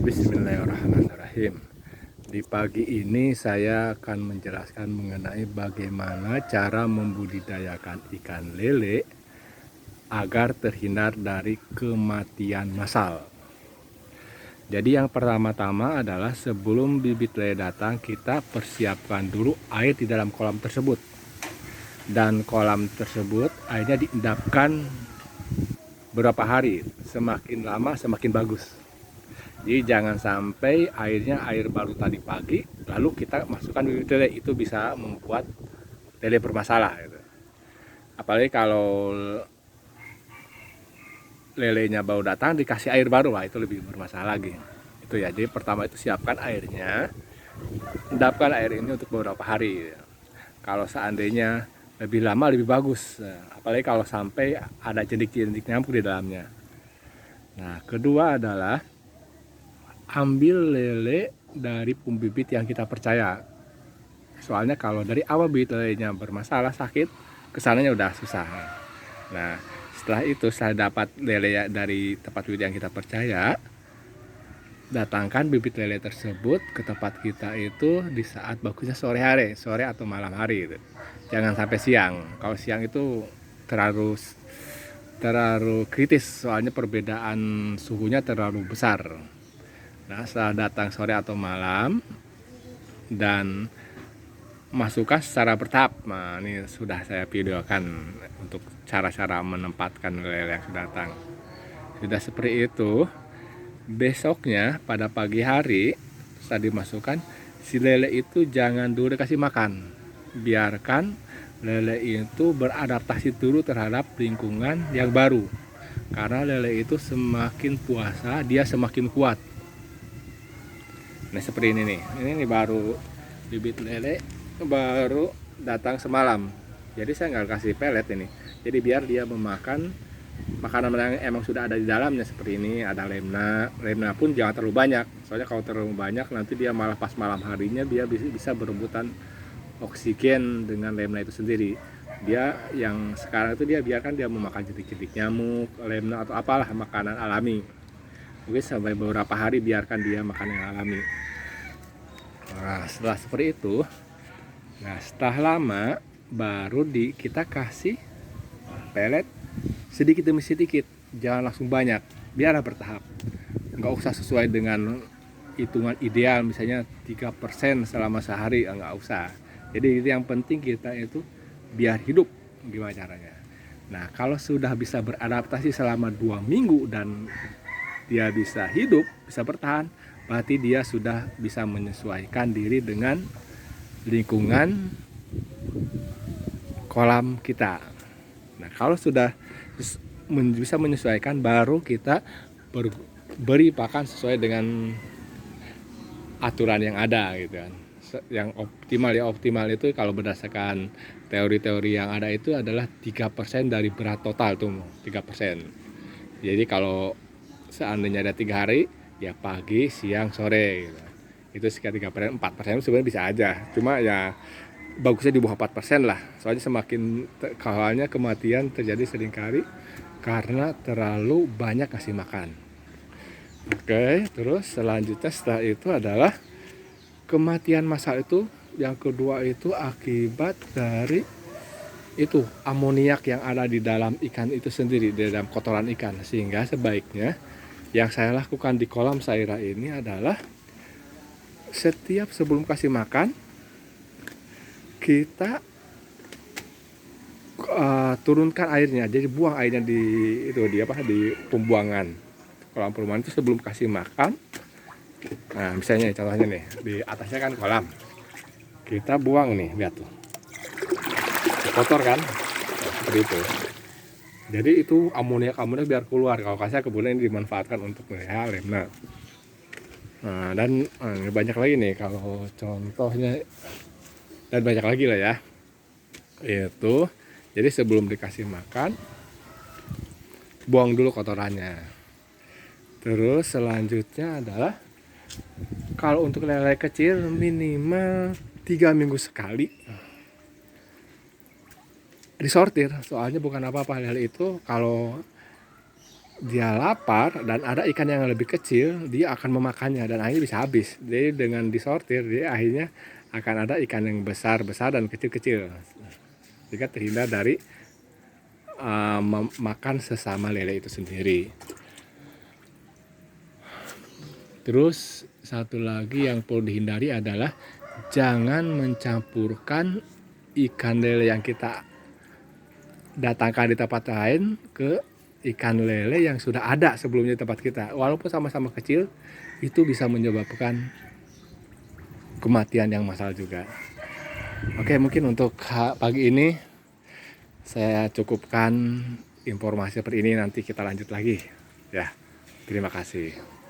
Bismillahirrahmanirrahim. Di pagi ini saya akan menjelaskan mengenai bagaimana cara membudidayakan ikan lele agar terhindar dari kematian massal. Jadi yang pertama-tama adalah sebelum bibit lele datang, kita persiapkan dulu air di dalam kolam tersebut. Dan kolam tersebut airnya diendapkan beberapa hari, semakin lama semakin bagus. Jadi jangan sampai airnya air baru tadi pagi lalu kita masukkan bibit lele, itu bisa membuat lele bermasalah gitu. Apalagi kalau lelenya baru datang dikasih air baru, lah itu lebih bermasalah lagi. Itu ya. Jadi pertama itu siapkan airnya, endapkan air ini untuk beberapa hari. Kalau seandainya lebih lama lebih bagus, apalagi kalau sampai ada jentik-jentik nyamuk di dalamnya. Nah, kedua adalah ambil lele dari pembibit yang kita percaya. Soalnya kalau dari awal bibit lelenya bermasalah, sakit, kesananya udah susah. Nah, setelah itu saya dapat lele dari tempat bibit yang kita percaya, datangkan bibit lele tersebut ke tempat kita itu di saat bagusnya sore hari, sore atau malam hari gitu. Jangan sampai siang. Kalau siang itu terlalu kritis, soalnya perbedaan suhunya terlalu besar. Nah, setelah datang sore atau malam dan masukkan secara bertahap. Nah, ini sudah saya videokan untuk cara-cara menempatkan lele yang sudah datang. Sudah seperti itu, besoknya pada pagi hari setelah dimasukkan, si lele itu jangan dulu dikasih makan. Biarkan lele itu beradaptasi dulu terhadap lingkungan yang baru. Karena lele itu semakin puasa, dia semakin kuat. Nah, seperti ini nih. Ini baru bibit lele baru datang semalam. Jadi saya nggak kasih pelet ini. Jadi biar dia memakan makanan yang emang sudah ada di dalamnya, seperti ini. Ada lemna. Lemna pun jangan terlalu banyak. Soalnya kalau terlalu banyak nanti dia malah pas malam harinya dia bisa berebutan oksigen dengan lemna itu sendiri. Dia yang sekarang itu dia biarkan dia memakan jentik-jentik nyamuk, lemna atau apalah makanan alami. Mungkin sampai beberapa hari biarkan dia makan yang alami. Nah, setelah seperti itu, nah setelah lama baru kita kasih pelet sedikit demi sedikit, jangan langsung banyak, biarlah bertahap. Nggak usah sesuai dengan hitungan ideal, misalnya 3% selama sehari, nggak usah. Jadi itu yang penting kita itu biar hidup. Gimana caranya? Nah, kalau sudah bisa beradaptasi selama 2 minggu dan dia bisa hidup, bisa bertahan, berarti dia sudah bisa menyesuaikan diri dengan lingkungan kolam kita. Nah, kalau sudah bisa menyesuaikan, baru kita beri pakan sesuai dengan aturan yang ada gitu kan. Yang optimal itu kalau berdasarkan teori-teori yang ada itu adalah 3% dari berat total tuh, 3%. Jadi kalau seandainya ada 3 hari, ya pagi, siang, sore gitu. Itu sekitar 3%, 4% sebenarnya bisa aja. Cuma ya bagusnya di bawah 4% lah. Soalnya semakin kawannya kematian terjadi seringkali karena terlalu banyak kasih makan. Oke, terus selanjutnya setelah itu adalah kematian massal itu. Yang kedua itu akibat dari itu amoniak yang ada di dalam ikan itu sendiri, di dalam kotoran ikan. Sehingga sebaiknya yang saya lakukan di kolam Saira ini adalah setiap sebelum kasih makan kita turunkan airnya, jadi buang airnya di pembuangan kolam perumahan itu sebelum kasih makan. Nah, misalnya contohnya nih, di atasnya kan kolam, kita buang nih, lihat tuh kotor kan, seperti itu. Jadi itu amoniak biar keluar. Kalau kasih kemudian dimanfaatkan untuk melihara lemna. Nah, dan banyak lagi nih kalau contohnya, dan banyak lagi lah ya. Itu jadi sebelum dikasih makan, buang dulu kotorannya. Terus selanjutnya adalah kalau untuk lele kecil minimal 3 minggu sekali disortir. Soalnya bukan apa-apa, lele itu kalau dia lapar dan ada ikan yang lebih kecil, dia akan memakannya dan akhirnya bisa habis. Jadi dengan disortir, dia akhirnya akan ada ikan yang besar-besar dan kecil-kecil. Jika terhindar dari memakan sesama lele itu sendiri. Terus satu lagi yang perlu dihindari adalah jangan mencampurkan ikan lele yang kita datangkan di tempat lain ke ikan lele yang sudah ada sebelumnya di tempat kita. Walaupun sama-sama kecil, itu bisa menyebabkan kematian yang massal juga. Oke, mungkin untuk pagi ini saya cukupkan informasi seperti ini, nanti kita lanjut lagi. Ya, terima kasih.